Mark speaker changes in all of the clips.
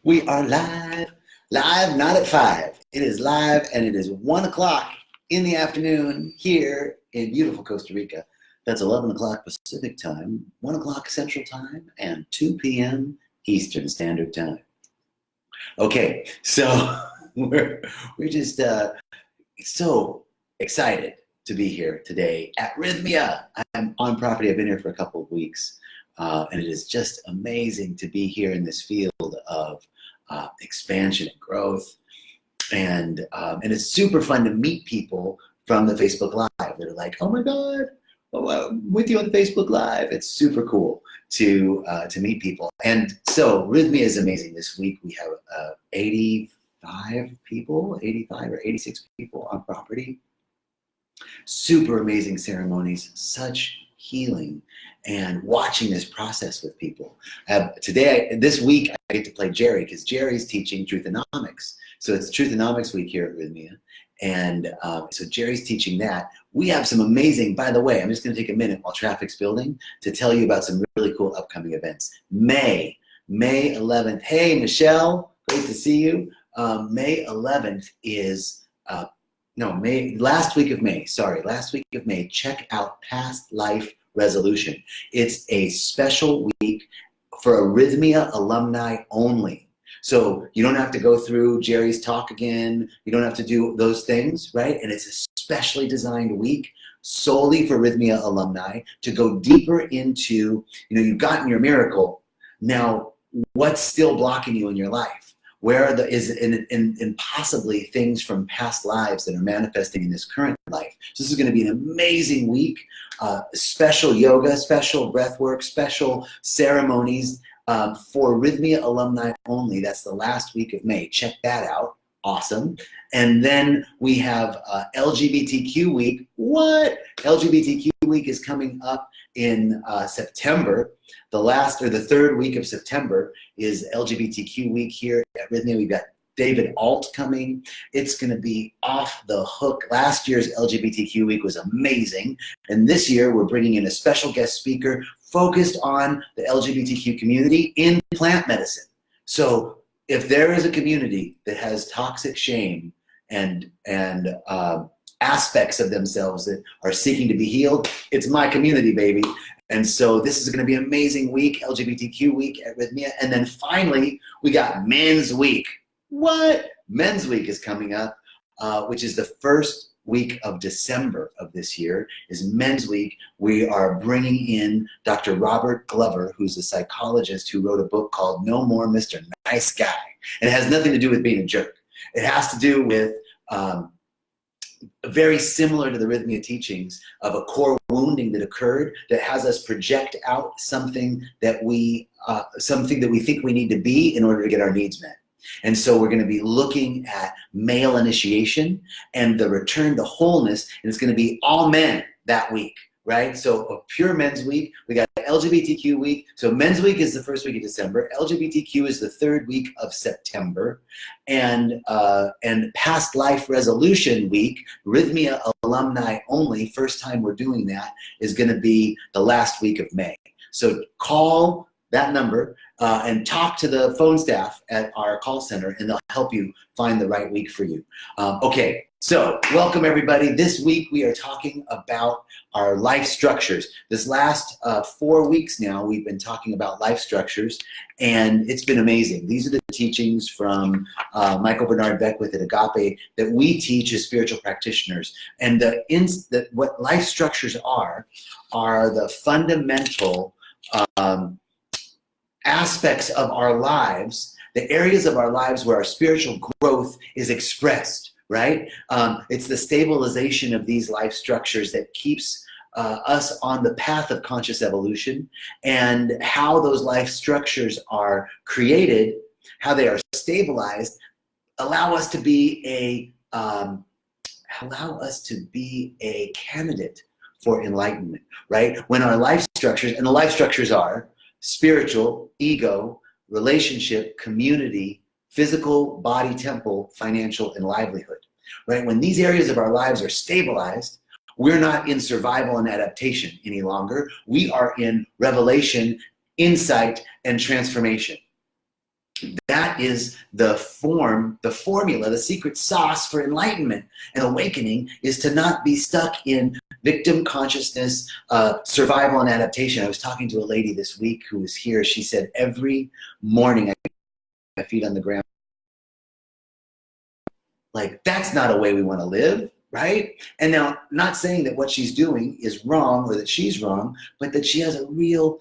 Speaker 1: We are live, not at 5. It is live, and it is 1 o'clock in the afternoon here in beautiful Costa Rica. That's 11 o'clock Pacific time, 1 o'clock Central time, and 2 p.m. Eastern Standard Time. Okay, so we're just so excited to be here today at Rythmia. I'm on property. I've been here for a couple of weeks, and it is just amazing to be here in this field of expansion and growth, and it's super fun to meet people from the Facebook Live. They're like, "Oh my God, I'm with you on Facebook Live." It's super cool to meet people, and so Rythmia is amazing. This week we have 85 or 86 people on property. Super amazing ceremonies, such healing, and watching this process with people. This week, I get to play Jerry because Jerry's teaching Truthonomics. So it's Truthonomics week here at Rythmia. And so Jerry's teaching that. We have some amazing, by the way, I'm just going to take a minute while traffic's building to tell you about some really cool upcoming events. May 11th. Hey, Michelle, great to see you. May 11th is last week of May, check out Past Life Resolution. It's a special week for Rythmia alumni only. So you don't have to go through Jerry's talk again. You don't have to do those things, right? And it's a specially designed week solely for Rythmia alumni to go deeper into, you've gotten your miracle. Now, what's still blocking you in your life? Where is possibly things from past lives that are manifesting in this current life. So this is going to be an amazing week. Special yoga, special breath work, special ceremonies for Rythmia alumni only. That's the last week of May. Check that out. Awesome. And then we have LGBTQ week. What? LGBTQ week is coming up in September. The third week of September is LGBTQ week here at Rythmia. We've got David Alt coming. It's going to be off the hook. Last year's LGBTQ week was amazing. And this year we're bringing in a special guest speaker focused on the LGBTQ community in plant medicine. So if there is a community that has toxic shame and aspects of themselves that are seeking to be healed, it's my community, baby. And so this is going to be an amazing week, LGBTQ week at Rythmia. And then finally, we got Men's Week. What? Men's Week is coming up, which is the first week of December of this year is Men's Week. We are bringing in Dr. Robert Glover, who's a psychologist who wrote a book called No More Mr. Nice Guy. And it has nothing to do with being a jerk. It has to do with very similar to the Rythmia teachings of a core wounding that occurred that has us project out something that we think we need to be in order to get our needs met. And so we're going to be looking at male initiation and the return to wholeness, and it's going to be all men that week, right? So a pure Men's Week. We got LGBTQ week. So Men's Week is the first week of December. LGBTQ is the third week of September. And Past Life Resolution Week, Rythmia alumni only, first time we're doing that, is going to be the last week of May. So call that number and talk to the phone staff at our call center, and they'll help you find the right week for you. Okay, so welcome everybody. This week we are talking about our life structures. This last 4 weeks now, we've been talking about life structures, and it's been amazing. These are the teachings from Michael Bernard Beckwith at Agape that we teach as spiritual practitioners. And what life structures are the fundamental aspects of our lives, the areas of our lives where our spiritual growth is expressed, right? It's the stabilization of these life structures that keeps us on the path of conscious evolution, and how those life structures are created, how they are stabilized, allow us to be a candidate for enlightenment, right? When our life structures, and the life structures are spiritual, ego, relationship, community, physical, body, temple, financial, and livelihood, right? When these areas of our lives are stabilized, we're not in survival and adaptation any longer. We are in revelation, insight, and transformation. That is the formula, the secret sauce for enlightenment and awakening is to not be stuck in victim consciousness, survival and adaptation. I was talking to a lady this week who was here. She said, every morning I put my feet on the ground. Like, that's not a way we want to live, right? And now, not saying that what she's doing is wrong or that she's wrong, but that she has a real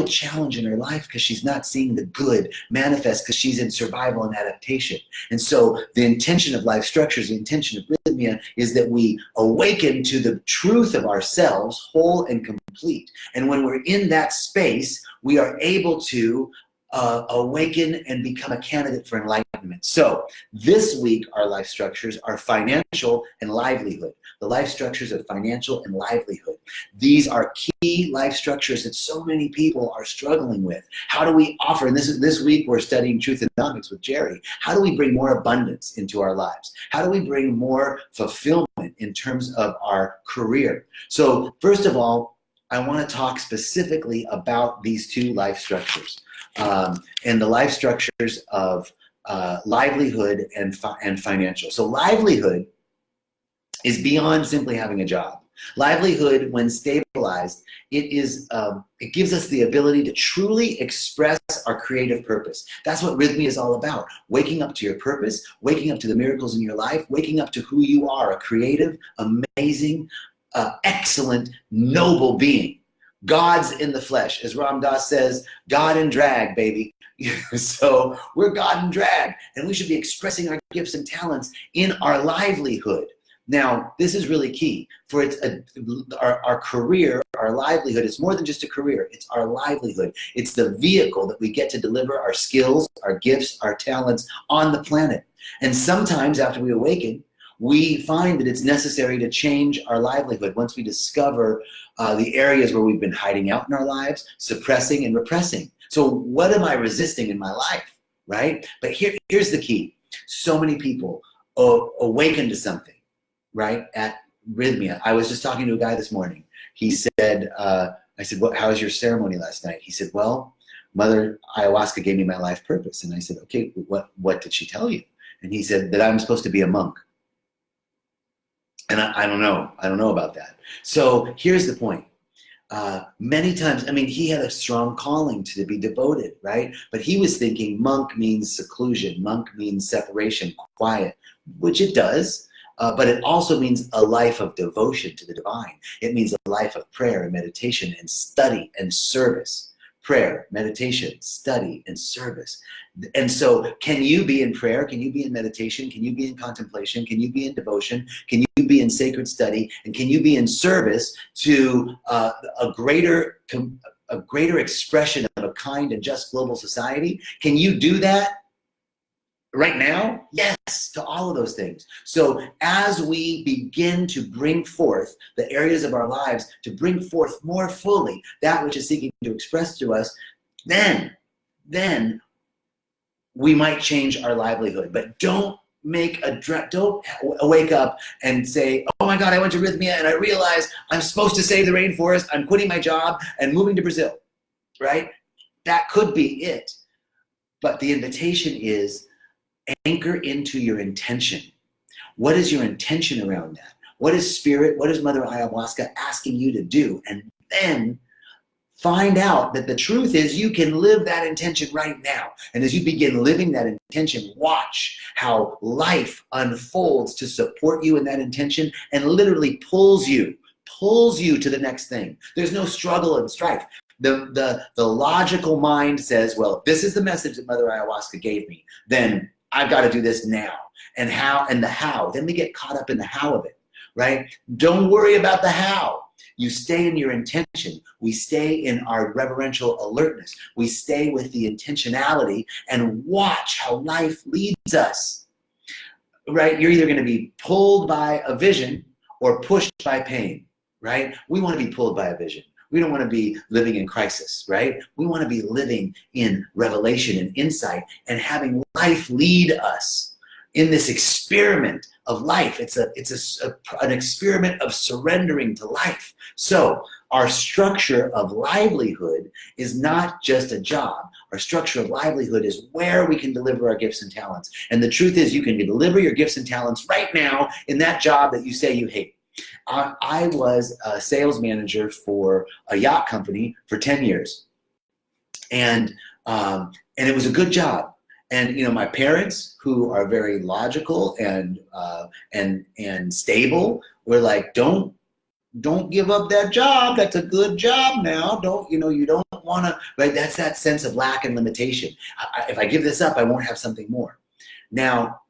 Speaker 1: challenge in her life because she's not seeing the good manifest because she's in survival and adaptation. And so the intention of Life Structures, the intention of Rythmia, is that we awaken to the truth of ourselves, whole and complete. And when we're in that space, we are able to awaken and become a candidate for enlightenment. So this week, our life structures are financial and livelihood. The life structures of financial and livelihood. These are key life structures that so many people are struggling with. How do we offer, and this week we're studying Truth Economics with Jerry, how do we bring more abundance into our lives? How do we bring more fulfillment in terms of our career? So first of all, I want to talk specifically about these two life structures. And the life structures of livelihood and financial. So livelihood is beyond simply having a job. Livelihood, when stabilized, it gives us the ability to truly express our creative purpose. That's what Rythmia is all about. Waking up to your purpose, waking up to the miracles in your life, waking up to who you are, a creative, amazing, excellent, noble being. God's in the flesh. As Ram Dass says, God in drag, baby. So we're God in drag, and we should be expressing our gifts and talents in our livelihood. Now, this is really key. For our career, our livelihood, it's more than just a career. It's our livelihood. It's the vehicle that we get to deliver our skills, our gifts, our talents on the planet. And sometimes after we awaken, we find that it's necessary to change our livelihood once we discover the areas where we've been hiding out in our lives, suppressing and repressing. So what am I resisting in my life, right? But here's the key. So many people awaken to something, right, at Rythmia. I was just talking to a guy this morning. He said, I said, how was your ceremony last night? He said, well, Mother Ayahuasca gave me my life purpose. And I said, okay, what did she tell you? And he said that I'm supposed to be a monk. And I don't know. I don't know about that. So here's the point. Many times, I mean, he had a strong calling to be devoted, right? But he was thinking monk means seclusion. Monk means separation, quiet, which it does. But it also means a life of devotion to the divine. It means a life of prayer and meditation and study and service. Prayer, meditation, study, and service. And so can you be in prayer? Can you be in meditation? Can you be in contemplation? Can you be in devotion? Can you be in sacred study? And can you be in service to a greater expression of a kind and just global society? Can you do that right now? Yes, to all of those things. So as we begin to bring forth the areas of our lives, to bring forth more fully that which is seeking to express to us, then we might change our livelihood. But don't wake up and say, oh my God, I went to Rythmia and I realized I'm supposed to save the rainforest. I'm quitting my job and moving to Brazil, right? That could be it. But the invitation is anchor into your intention. What is your intention around that? What is Spirit, what is Mother Ayahuasca asking you to do? And then find out that the truth is you can live that intention right now. And as you begin living that intention, watch how life unfolds to support you in that intention and literally pulls you to the next thing. There's no struggle and strife. The logical mind says, well, if this is the message that Mother Ayahuasca gave me, then I've got to do this now. And how, and the how. Then we get caught up in the how of it, right? Don't worry about the how. You stay in your intention. We stay in our reverential alertness. We stay with the intentionality and watch how life leads us, right? You're either going to be pulled by a vision or pushed by pain, right? We want to be pulled by a vision. We don't want to be living in crisis, right? We want to be living in revelation and insight and having life lead us in this experiment of life. It's an experiment of surrendering to life. So our structure of livelihood is not just a job. our structure of livelihood is where we can deliver our gifts and talents. And the truth is, you can deliver your gifts and talents right now in that job that you say you hate. I was a sales manager for a yacht company for 10 years. And it was a good job. And my parents, who are very logical and stable, were like, don't give up that job. That's a good job now. You don't want to, right? That's that sense of lack and limitation. If I give this up, I won't have something more. Now,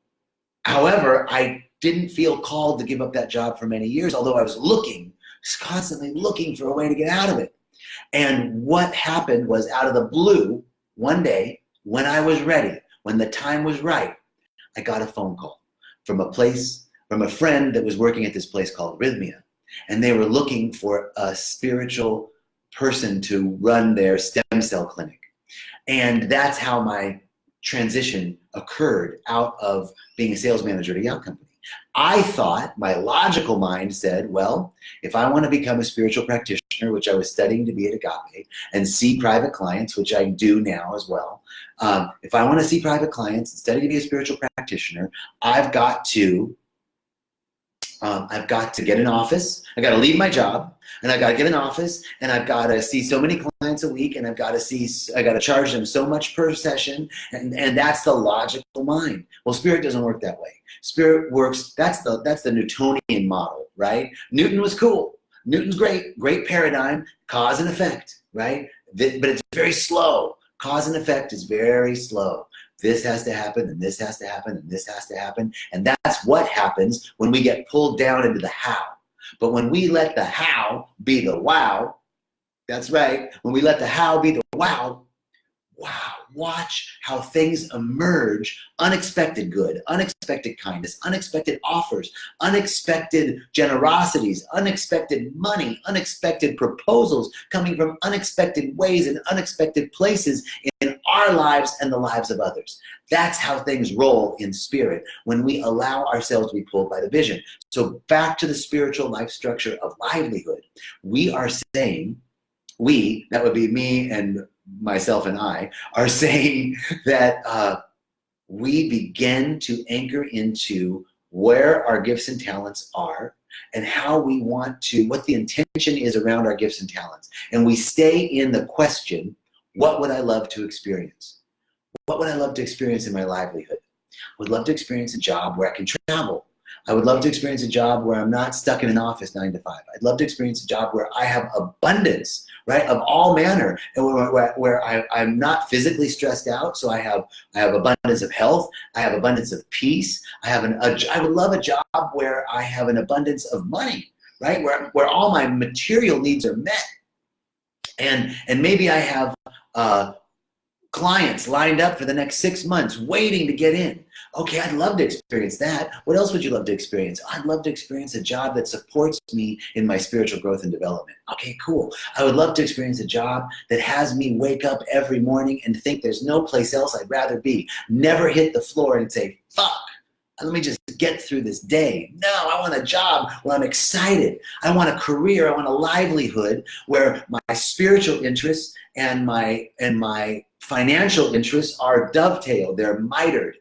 Speaker 1: however, I didn't feel called to give up that job for many years, although I was constantly looking for a way to get out of it. And what happened was, out of the blue, one day, when I was ready, when the time was right, I got a phone call from a friend that was working at this place called Rythmia. And they were looking for a spiritual person to run their stem cell clinic. And that's how my transition occurred out of being a sales manager at a yacht company. I thought, my logical mind said, well, if I want to become a spiritual practitioner, which I was studying to be at Agape, and see private clients, which I do now as well, if I want to see private clients and study to be a spiritual practitioner, I've got to get an office. I got to leave my job, and I got to get an office, and I've got to see so many clients a week, and I got to charge them so much per session, and that's the logical mind. Well, spirit doesn't work that way. Spirit works. That's the Newtonian model, right? Newton was cool. Newton's great paradigm, cause and effect, right? But it's very slow. Cause and effect is very slow. This has to happen, and this has to happen, and this has to happen. And that's what happens when we get pulled down into the how. But when we let the how be the wow, that's right. When we let the how be the wow, watch how things emerge. Unexpected good, unexpected kindness, unexpected offers, unexpected generosities, unexpected money, unexpected proposals coming from unexpected ways and unexpected places in our lives and the lives of others. That's how things roll in spirit when we allow ourselves to be pulled by the vision. So back to the spiritual life structure of livelihood. We are saying, that would be me and myself and I, are saying that we begin to anchor into where our gifts and talents are and how we want to, what the intention is around our gifts and talents. And we stay in the question, what would I love to experience? What would I love to experience in my livelihood? I would love to experience a job where I can travel. I would love to experience a job where I'm not stuck in an office 9 to 5. I'd love to experience a job where I have abundance, right, of all manner, and where I'm not physically stressed out. So I have abundance of health. I have abundance of peace. I would love a job where I have an abundance of money, right, where all my material needs are met, and maybe I have clients lined up for the next 6 months waiting to get in. Okay, I'd love to experience that. What else would you love to experience? I'd love to experience a job that supports me in my spiritual growth and development. Okay, cool. I would love to experience a job that has me wake up every morning and think there's no place else I'd rather be. Never hit the floor and say, fuck, let me just get through this day. No, I want a job where I'm excited. I want a career. I want a livelihood where my spiritual interests and my financial interests are dovetailed. They're mitered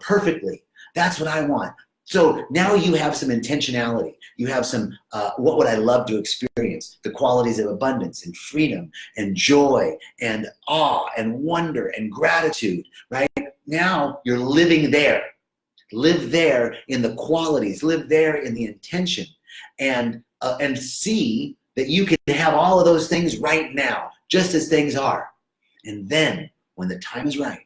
Speaker 1: perfectly. That's what I want. So now you have some intentionality. You have some, what would I love to experience? The qualities of abundance and freedom and joy and awe and wonder and gratitude, right? Now you're living there. Live there in the qualities. Live there in the intention. And see that you can have all of those things right now, just as things are. And then when the time is right,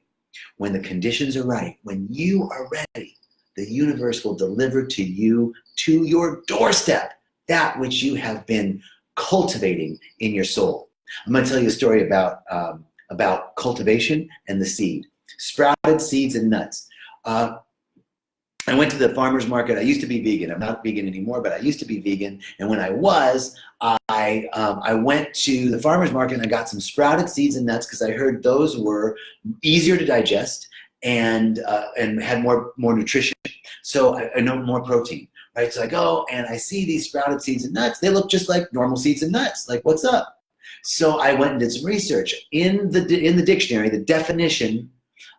Speaker 1: when the conditions are right, when you are ready, the universe will deliver to you, to your doorstep, that which you have been cultivating in your soul. I'm going to tell you a story about cultivation and the seed. Sprouted seeds and nuts. I went to the farmer's market. I used to be vegan. I'm not vegan anymore, but I used to be vegan. And when I was, I went to the farmer's market and I got some sprouted seeds and nuts because I heard those were easier to digest and had more nutrition. So I know more protein, right? So I go and I see these sprouted seeds and nuts. They look just like normal seeds and nuts. Like, what's up? So I went and did some research. In the dictionary, the definition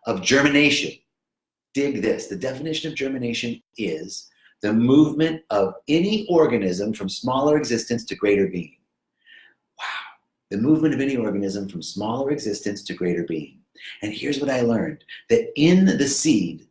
Speaker 1: of germination, dig this, the definition of germination is the movement of any organism from smaller existence to greater being. Wow. The movement of any organism from smaller existence to greater being. And here's what I learned, that in the seed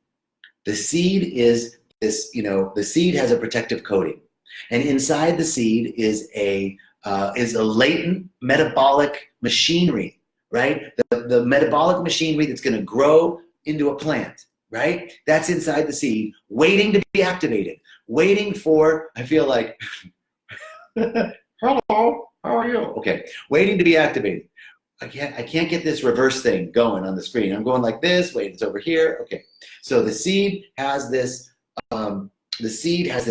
Speaker 1: is this, the seed has a protective coating. And inside the seed is a latent metabolic machinery, right? The metabolic machinery that's going to grow into a plant, right? That's inside the seed, waiting to be activated, waiting for, I feel like, hello, how are you? Okay, waiting to be activated. I can't get this reverse thing going on the screen. I'm going like this, wait, it's over here. Okay, so the seed has this,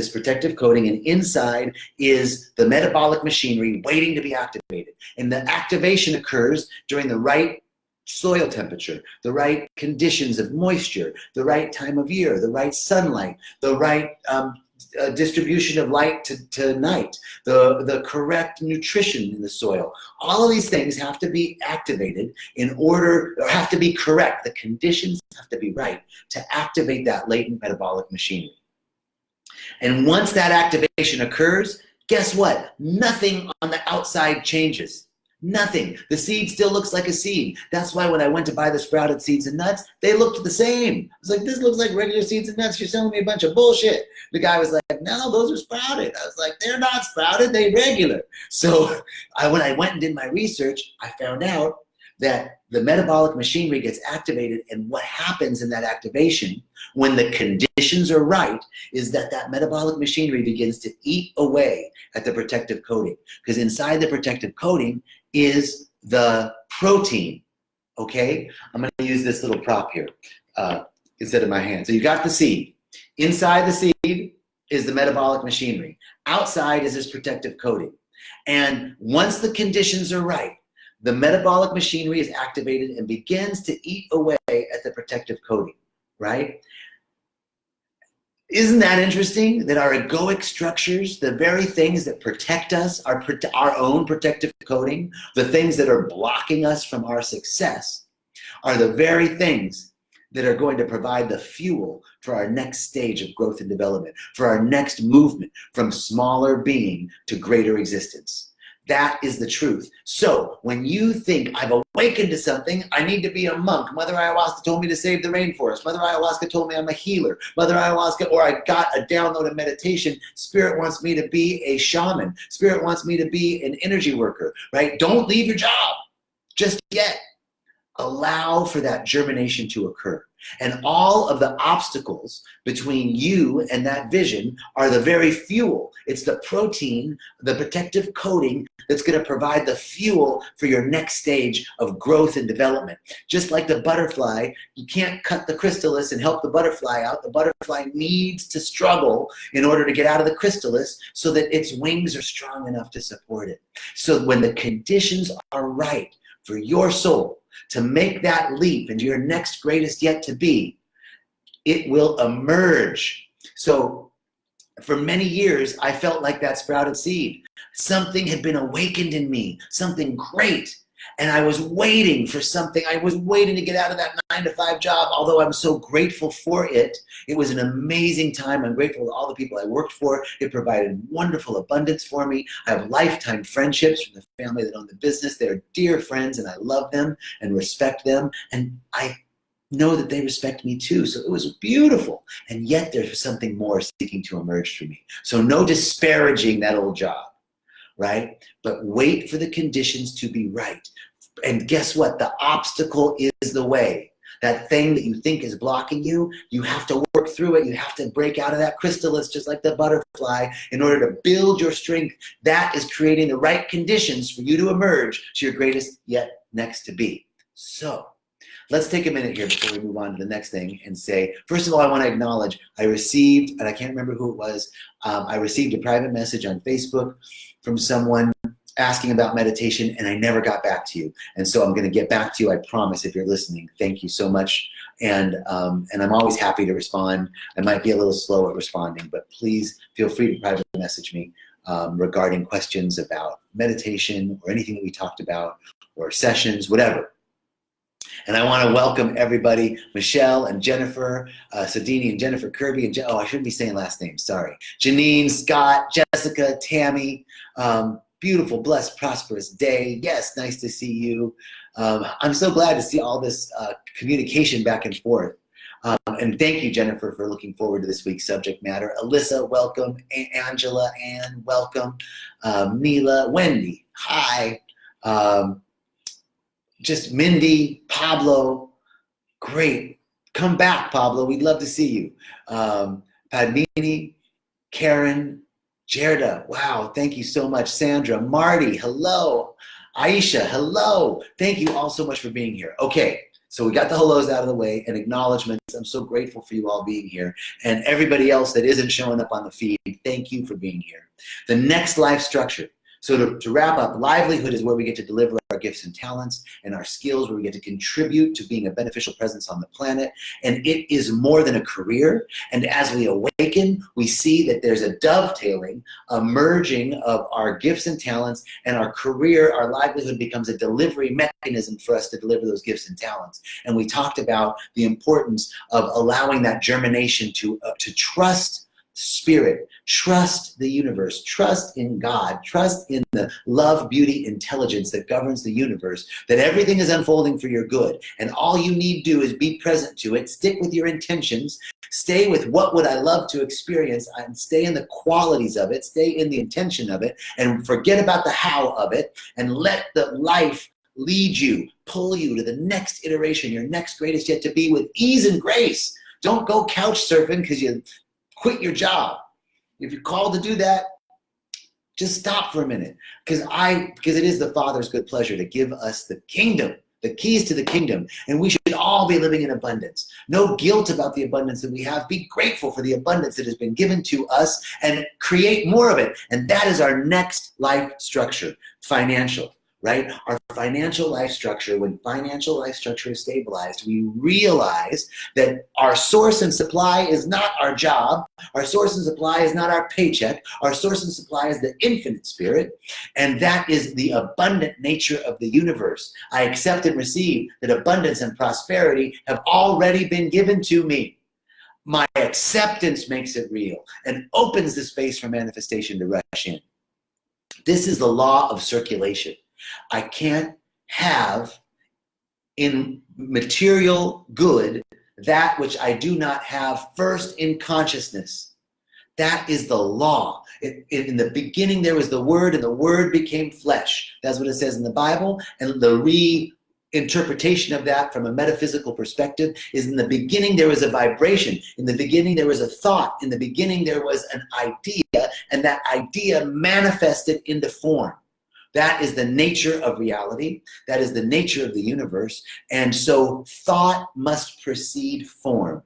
Speaker 1: protective coating, and inside is the metabolic machinery waiting to be activated. And the activation occurs during the right soil temperature, the right conditions of moisture, the right time of year, the right sunlight, the right distribution of light to night, the correct nutrition in the soil. All of these things have to be activated or have to be correct. The conditions have to be right to activate that latent metabolic machinery. And once that activation occurs, guess what? Nothing on the outside changes. Nothing. The seed still looks like a seed. That's why when I went to buy the sprouted seeds and nuts, they looked the same. I was like, this looks like regular seeds and nuts. You're selling me a bunch of bullshit. The guy was like, no, those are sprouted. I was like, they're not sprouted, they're regular. So when I went and did my research, I found out that the metabolic machinery gets activated, and what happens in that activation when the conditions are right is that metabolic machinery begins to eat away at the protective coating, because inside the protective coating is the protein. Okay, I'm going to use this little prop here instead of my hand. So you got the seed. Inside the seed is the metabolic machinery. Outside is this protective coating. And once the conditions are right, the metabolic machinery is activated and begins to eat away at the protective coating, right? Isn't that interesting that our egoic structures, the very things that protect us, our own protective coating, the things that are blocking us from our success, are the very things that are going to provide the fuel for our next stage of growth and development, for our next movement from smaller being to greater existence. That is the truth. So when you think I've awakened to something, I need to be a monk. Mother Ayahuasca told me to save the rainforest. Mother Ayahuasca told me I'm a healer. Mother Ayahuasca, or I got a download of meditation. Spirit wants me to be a shaman. Spirit wants me to be an energy worker, right? Don't leave your job just yet. Allow for that germination to occur. And all of the obstacles between you and that vision are the very fuel. It's the protein, the protective coating that's going to provide the fuel for your next stage of growth and development. Just like the butterfly, you can't cut the chrysalis and help the butterfly out. The butterfly needs to struggle in order to get out of the chrysalis so that its wings are strong enough to support it. So when the conditions are right for your soul to make that leap into your next greatest yet to be, it will emerge. So for many years, I felt like that sprouted seed. Something had been awakened in me, something great. And I was waiting for something. I was waiting to get out of that 9-to-5 job, although I'm so grateful for it. It was an amazing time. I'm grateful to all the people I worked for. It provided wonderful abundance for me. I have lifetime friendships from the family that own the business. They're dear friends, and I love them and respect them. And I know that they respect me too. So it was beautiful. And yet there's something more seeking to emerge for me. So no disparaging that old job, right? But wait for the conditions to be right. And guess what? The obstacle is the way. That thing that you think is blocking you, you have to work through it. You have to break out of that chrysalis just like the butterfly in order to build your strength. That is creating the right conditions for you to emerge to your greatest yet next to be. So let's take a minute here before we move on to the next thing and say, first of all, I want to acknowledge I received, and I can't remember who it was, I received a private message on Facebook from someone asking about meditation, and I never got back to you. And so I'm going to get back to you, I promise, if you're listening. Thank you so much. And I'm always happy to respond. I might be a little slow at responding, but please feel free to private message me regarding questions about meditation or anything that we talked about, or sessions, whatever. And I want to welcome everybody, Michelle and Jennifer, Sadini and Jennifer Kirby, and I shouldn't be saying last names, sorry. Janine, Scott, Jessica, Tammy, beautiful, blessed, prosperous day. Yes, nice to see you. I'm so glad to see all this communication back and forth. And thank you, Jennifer, for looking forward to this week's subject matter. Alyssa, welcome. Angela, Ann, welcome. Neela, Wendy, hi. Just Mindy, Pablo, great. Come back, Pablo. We'd love to see you. Padmini, Karen, Gerda, wow, thank you so much. Sandra, Marty, hello. Aisha, hello. Thank you all so much for being here. Okay, so we got the hellos out of the way and acknowledgments. I'm so grateful for you all being here. And everybody else that isn't showing up on the feed, thank you for being here. The next life structure. So to wrap up, livelihood is where we get to deliver our gifts and talents and our skills, where we get to contribute to being a beneficial presence on the planet. And it is more than a career. And as we awaken, we see that there's a dovetailing, a merging of our gifts and talents, and our career, our livelihood becomes a delivery mechanism for us to deliver those gifts and talents. And we talked about the importance of allowing that germination to trust Spirit, trust the universe, trust in God, trust in the love, beauty, intelligence that governs the universe, that everything is unfolding for your good. And all you need to do is be present to it, stick with your intentions, stay with what would I love to experience, and stay in the qualities of it, stay in the intention of it, and forget about the how of it, and let the life lead you, pull you to the next iteration, your next greatest yet to be, with ease and grace. Don't go couch surfing because you quit your job. If you're called to do that, just stop for a minute, because it is the Father's good pleasure to give us the kingdom, the keys to the kingdom, and we should all be living in abundance. No guilt about the abundance that we have. Be grateful for the abundance that has been given to us and create more of it. And that is our next life structure, financial. Right? Our financial life structure, when financial life structure is stabilized, we realize that our source and supply is not our job. Our source and supply is not our paycheck. Our source and supply is the infinite spirit. And that is the abundant nature of the universe. I accept and receive that abundance and prosperity have already been given to me. My acceptance makes it real and opens the space for manifestation to rush in. This is the law of circulation. I can't have in material good that which I do not have first in consciousness. That is the law. In the beginning there was the Word, and the Word became flesh. That's what it says in the Bible. And the reinterpretation of that from a metaphysical perspective is, in the beginning there was a vibration. In the beginning there was a thought. In the beginning there was an idea, and that idea manifested into form. That is the nature of reality. That is the nature of the universe. And so thought must precede form.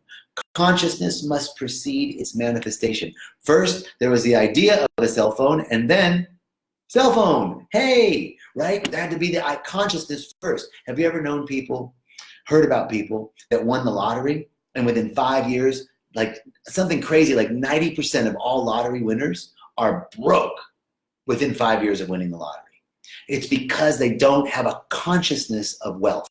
Speaker 1: Consciousness must precede its manifestation. First, there was the idea of a cell phone, and then cell phone. Hey, right? There had to be the consciousness first. Have you ever known people, heard about people that won the lottery, and within 5 years, like something crazy, like 90% of all lottery winners are broke within 5 years of winning the lottery? It's because they don't have a consciousness of wealth,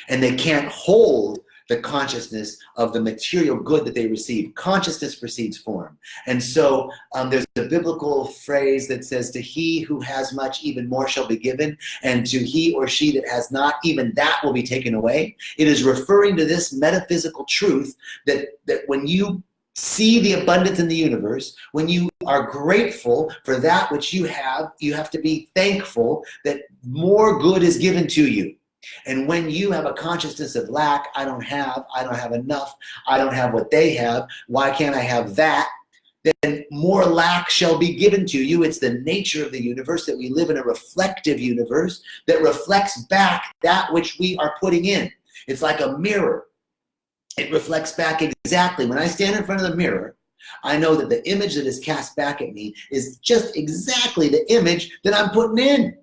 Speaker 1: and they can't hold the consciousness of the material good that they receive. Consciousness precedes form. And so there's a biblical phrase that says, to he who has much, even more shall be given, and to he or she that has not, even that will be taken away. It is referring to this metaphysical truth that when you see the abundance in the universe, when you are grateful for that which you have to be thankful that more good is given to you. And when you have a consciousness of lack, I don't have enough, I don't have what they have, why can't I have that? Then more lack shall be given to you. It's the nature of the universe that we live in a reflective universe that reflects back that which we are putting in. It's like a mirror. It reflects back exactly. When I stand in front of the mirror, I know that the image that is cast back at me is just exactly the image that I'm putting in.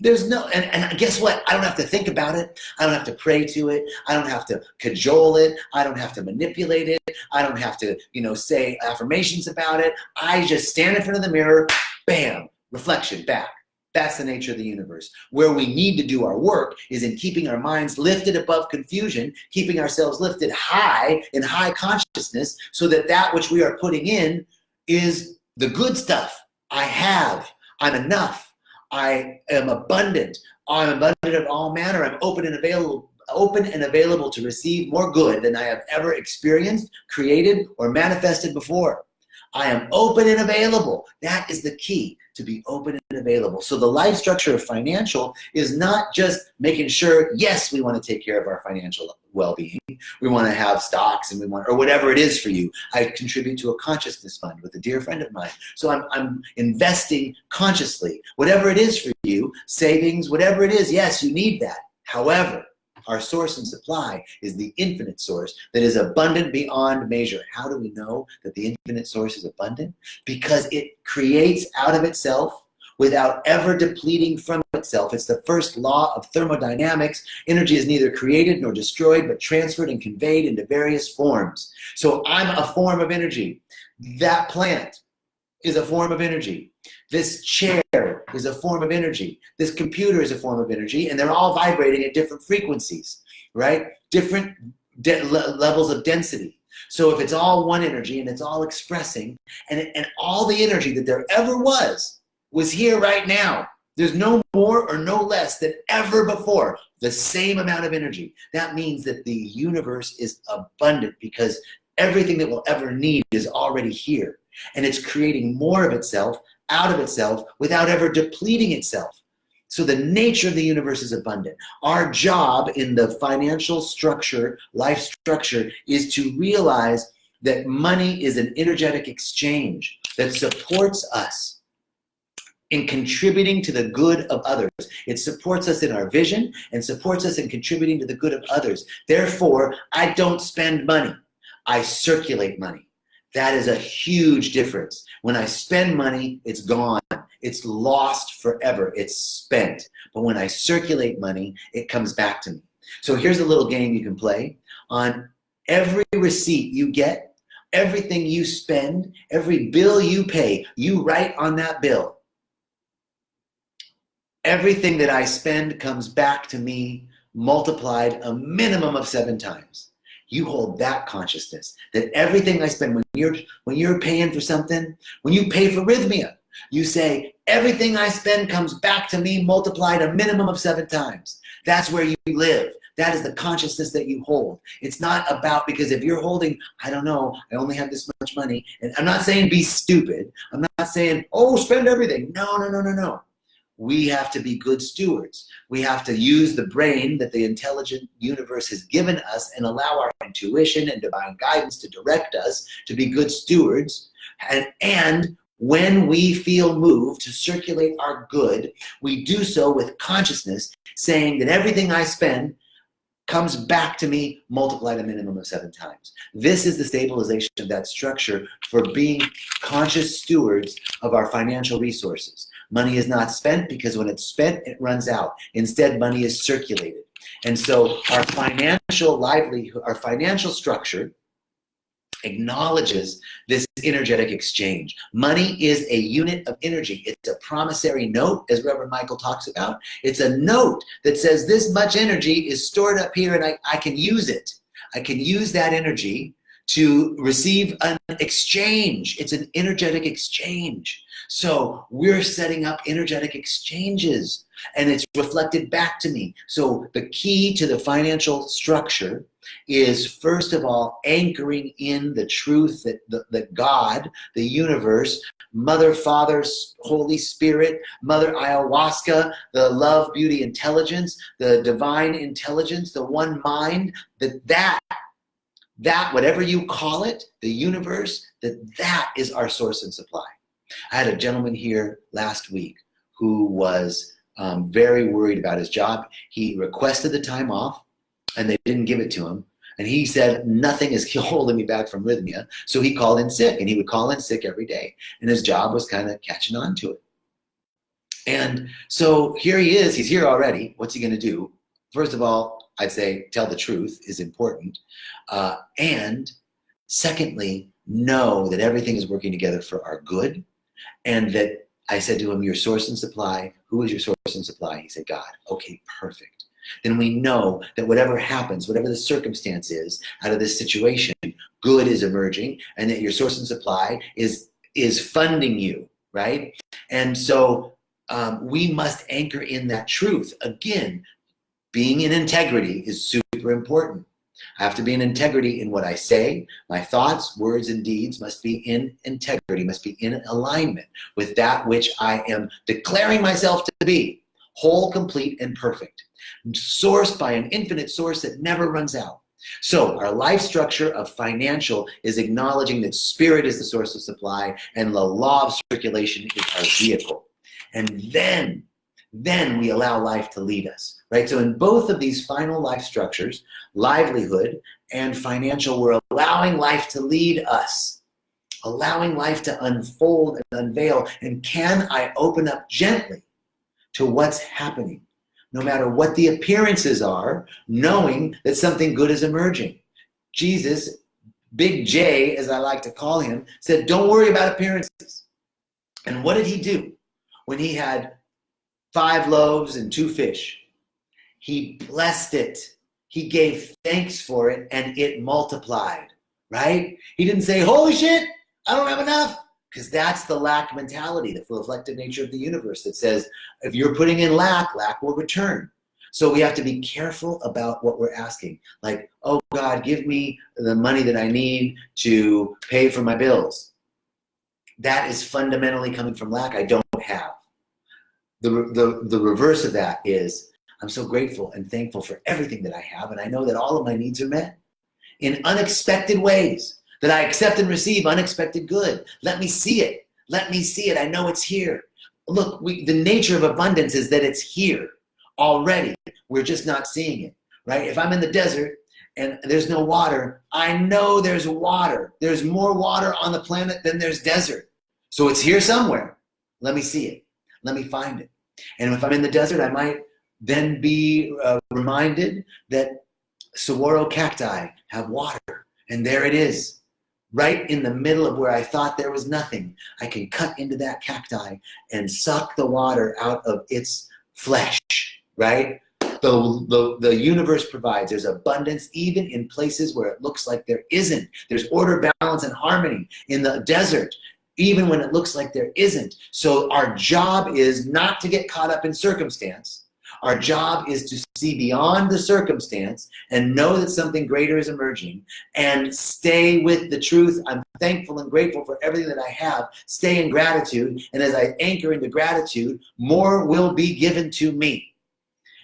Speaker 1: There's no, and guess what? I don't have to think about it. I don't have to pray to it. I don't have to cajole it. I don't have to manipulate it. I don't have to, say affirmations about it. I just stand in front of the mirror bam, reflection back. That's the nature of the universe. Where we need to do our work is in keeping our minds lifted above confusion, keeping ourselves lifted high in high consciousness, so that that which we are putting in is the good stuff. I have, I'm enough, I am abundant, I'm abundant of all manner, I'm open and available to receive more good than I have ever experienced, created, or manifested before. I am open and available. That is the key, to be open and available. So the life structure of financial is not just making sure, yes, we want to take care of our financial well-being. We want to have stocks and we want, or whatever it is for you. I contribute to a consciousness fund with a dear friend of mine. So I'm investing consciously. Whatever it is for you, savings, whatever it is, yes, you need that. However, our source and supply is the infinite source that is abundant beyond measure. How do we know that the infinite source is abundant? Because it creates out of itself without ever depleting from itself. It's the first law of thermodynamics. Energy is neither created nor destroyed, but transferred and conveyed into various forms. So I'm a form of energy. That plant is a form of energy. This chair is a form of energy. This computer is a form of energy, and they're all vibrating at different frequencies, right? Different levels of density. So if it's all one energy and it's all expressing, and all the energy that there ever was here right now, there's no more or no less than ever before, the same amount of energy. That means that the universe is abundant because everything that we'll ever need is already here. And it's creating more of itself out of itself without ever depleting itself. So the nature of the universe is abundant. Our job in the financial structure, life structure, is to realize that money is an energetic exchange that supports us in contributing to the good of others. It supports us in our vision and supports us in contributing to the good of others. Therefore, I don't spend money. I circulate money. That is a huge difference. When I spend money, it's gone. It's lost forever. It's spent. But when I circulate money, it comes back to me. So here's a little game you can play. On every receipt you get, everything you spend, every bill you pay, you write on that bill. Everything that I spend comes back to me multiplied a minimum of 7 times. You hold that consciousness, that everything I spend, when you're paying for something, when you pay for Rythmia, you say, everything I spend comes back to me multiplied a minimum of 7 times. That's where you live. That is the consciousness that you hold. It's not about, because if you're holding, I don't know, I only have this much money, and I'm not saying be stupid. I'm not saying, oh, spend everything. No. We have to be good stewards. We have to use the brain that the intelligent universe has given us and allow our intuition and divine guidance to direct us to be good stewards. And when we feel moved to circulate our good, we do so with consciousness, saying that everything I spend comes back to me multiplied a minimum of 7 times. This is the stabilization of that structure for being conscious stewards of our financial resources. Money is not spent because when it's spent, it runs out. Instead, money is circulated. And so our financial livelihood, our financial structure acknowledges this energetic exchange. Money is a unit of energy. It's a promissory note, as Reverend Michael talks about. It's a note that says this much energy is stored up here and I can use it. I can use that energy to receive an exchange. It's an energetic exchange. So we're setting up energetic exchanges and it's reflected back to me. So the key to the financial structure is, first of all, anchoring in the truth that God, the universe, Mother, Father, Holy Spirit, Mother Ayahuasca, the love, beauty, intelligence, the divine intelligence, the one mind, that whatever you call it, the universe, that is our source and supply. I had a gentleman here last week who was very worried about his job. He requested the time off and they didn't give it to him. And he said, nothing is holding me back from Rythmia. So he called in sick, and he would call in sick every day. And his job was kind of catching on to it. And so here he is. He's here already. What's he going to do? First of all, I'd say tell the truth is important. And secondly, know that everything is working together for our good, and that I said to him, your source and supply, who is your source and supply? He said, God. Okay, perfect. Then we know that whatever happens, whatever the circumstance is out of this situation, good is emerging, and that your source and supply is funding you, right? And so we must anchor in that truth. Again, being in integrity is super important. I have to be in integrity in what I say. My thoughts, words, and deeds must be in integrity, must be in alignment with that which I am declaring myself to be, whole, complete, and perfect, sourced by an infinite source that never runs out. So our life structure of financial is acknowledging that spirit is the source of supply and the law of circulation is our vehicle. And then we allow life to lead us, right? So in both of these final life structures, livelihood and financial, we're allowing life to lead us, allowing life to unfold and unveil. And can I open up gently to what's happening, no matter what the appearances are, knowing that something good is emerging? Jesus, Big J, as I like to call him, said, don't worry about appearances. And what did he do when he had 5 loaves and 2 fish? He blessed it. He gave thanks for it, and it multiplied, right? He didn't say, holy shit, I don't have enough. Because that's the lack mentality, the reflective nature of the universe that says, if you're putting in lack, lack will return. So we have to be careful about what we're asking. Like, oh God, give me the money that I need to pay for my bills. That is fundamentally coming from lack I don't have. The reverse of that is, I'm so grateful and thankful for everything that I have, and I know that all of my needs are met in unexpected ways, that I accept and receive unexpected good. Let me see it. Let me see it. I know it's here. Look, the nature of abundance is that it's here already. We're just not seeing it, right? If I'm in the desert and there's no water, I know there's water. There's more water on the planet than there's desert. So it's here somewhere. Let me see it. Let me find it. And if I'm in the desert, I might then be reminded that saguaro cacti have water. And there it is, right in the middle of where I thought there was nothing. I can cut into that cacti and suck the water out of its flesh, right? The universe provides. There's abundance even in places where it looks like there isn't. There's order, balance, and harmony in the desert, even when it looks like there isn't. So our job is not to get caught up in circumstance. Our job is to see beyond the circumstance and know that something greater is emerging and stay with the truth. I'm thankful and grateful for everything that I have. Stay in gratitude. And as I anchor into gratitude, more will be given to me.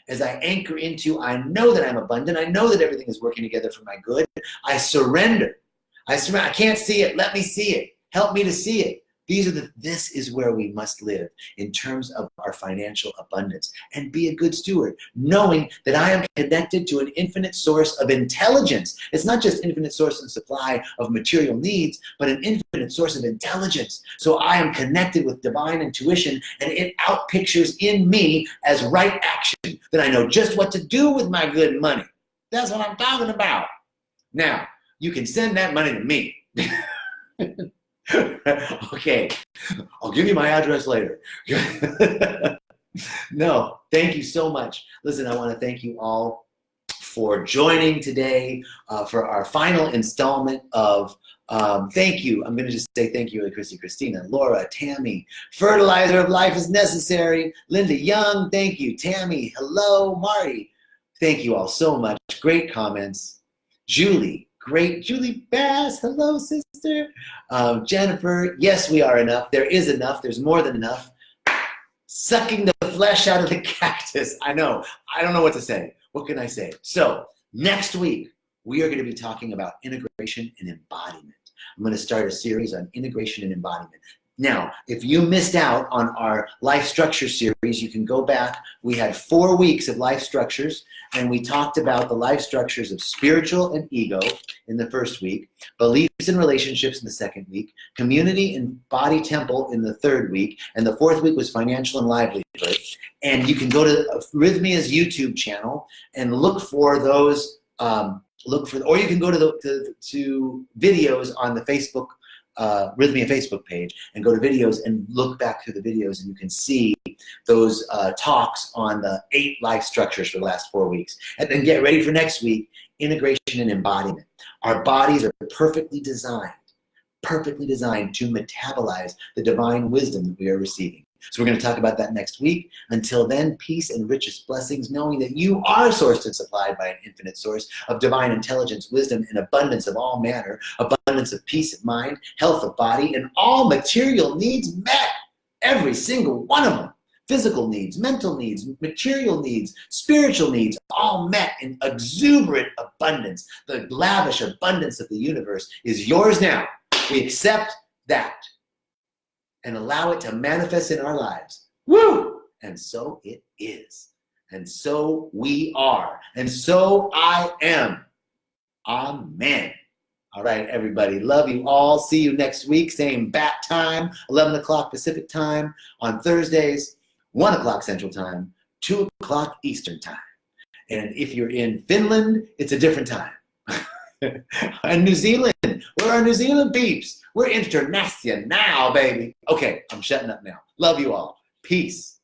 Speaker 1: As I anchor into, I know that I'm abundant. I know that everything is working together for my good. I surrender. I can't see it. Let me see it. Help me to see it. This is where we must live in terms of our financial abundance and be a good steward, knowing that I am connected to an infinite source of intelligence. It's not just infinite source and supply of material needs, but an infinite source of intelligence. So I am connected with divine intuition, and it outpictures in me as right action, that I know just what to do with my good money. That's what I'm talking about. Now, you can send that money to me. Okay, I'll give you my address later. No, thank you so much. Listen, I want to thank you all for joining today for our final installment of thank you. I'm going to just say thank you to Christina, Laura, Tammy. Fertilizer of life is necessary. Linda Young, thank you. Tammy, hello. Marty, thank you all so much. Great comments. Julie. Great. Julie Bass, hello, sister. Jennifer, yes, we are enough. There is enough. There's more than enough. Sucking the flesh out of the cactus. I know. I don't know what to say. What can I say? So next week, we are going to be talking about integration and embodiment. I'm going to start a series on integration and embodiment. Now, if you missed out on our life structure series, you can go back. We had 4 weeks of life structures, and we talked about the life structures of spiritual and ego in the first week, beliefs and relationships in the second week, community and body temple in the third week, and the fourth week was financial and livelihood. And you can go to Rythmia's YouTube channel and look for those, or you can go to videos on the Facebook Rythmia Facebook page and go to videos and look back through the videos, and you can see those talks on the 8 life structures for the last 4 weeks. And then get ready for next week, integration and embodiment. Our bodies are perfectly designed to metabolize the divine wisdom that we are receiving. So we're going to talk about that next week. Until then, peace and richest blessings, knowing that you are sourced and supplied by an infinite source of divine intelligence, wisdom, and abundance of all manner, abundance of peace of mind, health of body, and all material needs met. Every single one of them. Physical needs, mental needs, material needs, spiritual needs, all met in exuberant abundance. The lavish abundance of the universe is yours now. We accept that and allow it to manifest in our lives. Woo! And so it is. And so we are. And so I am. Amen. All right, everybody. Love you all. See you next week. Same bat time, 11 o'clock Pacific time on Thursdays, 1 o'clock Central time, 2 o'clock Eastern time. And if you're in Finland, it's a different time. And New Zealand, we're our New Zealand peeps. We're international now, baby. Okay, I'm shutting up now. Love you all. Peace.